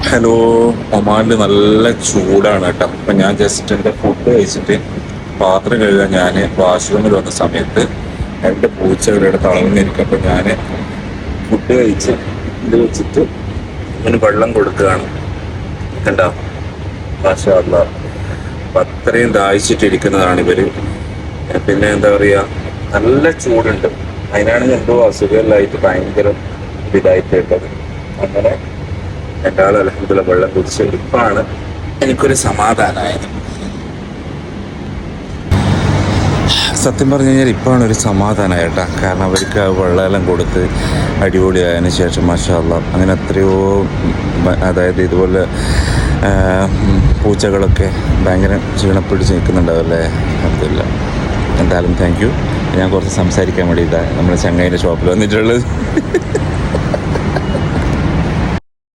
Hello. ഒമാനിൽ നല്ല ചൂടാണ് കേട്ടോ. അപ്പം ഞാൻ ജസ്റ്റ് എൻ്റെ ഫുഡ് കഴിച്ചിട്ട് പാത്രം കഴുകാൻ ഞാൻ വാഷ്റൂമിൽ വന്ന സമയത്ത് രണ്ട് പൂച്ചകളുടെ തളർന്നിരിക്കും. അപ്പം ഞാൻ ഫുഡ് കഴിച്ച് ഇത് വെച്ചിട്ട് ഇങ്ങനെ വെള്ളം കൊടുക്കുകയാണ്. കണ്ടോ, മാഷാ അല്ലാ. അപ്പം അത്രയും ദാഹിച്ചിട്ടിരിക്കുന്നതാണ് ഇവർ. പിന്നെ എന്താ പറയുക, നല്ല ചൂടുണ്ട്. അതിനാണെങ്കിൽ എന്തോ അസുഖമെല്ലായിട്ട് ഭയങ്കര ഇതായിട്ടുള്ളത്. അങ്ങനെ രണ്ടാൾ അൽഹംദുലില്ലാ വെള്ളം കുടിച്ച് ഇപ്പാണ് എനിക്കൊരു സമാധാനമായത്. സത്യം പറഞ്ഞു കഴിഞ്ഞാൽ ഇപ്പോഴാണ് ഒരു സമാധാനമായിട്ടാ. കാരണം അവർക്ക് ആ വെള്ളമെല്ലാം കൊടുത്ത് അടിപൊളിയായതിനു ശേഷം മാഷാ അല്ലാ അങ്ങനെ എത്രയോ അതായത് ഇതുപോലെ പൂച്ചകളൊക്കെ ഭയങ്കര ക്ഷീണപ്പിടിച്ച് നിൽക്കുന്നുണ്ടാവല്ലേ. അൽഹംദുലില്ലാ. എന്തായാലും താങ്ക് യു. ഞാൻ കുറച്ച് സംസാരിക്കാൻ വേണ്ടിയിട്ടാണ് നമ്മുടെ ചങ്ങായിൻ്റെ ഷോപ്പിൽ വന്നിട്ടുള്ളത്.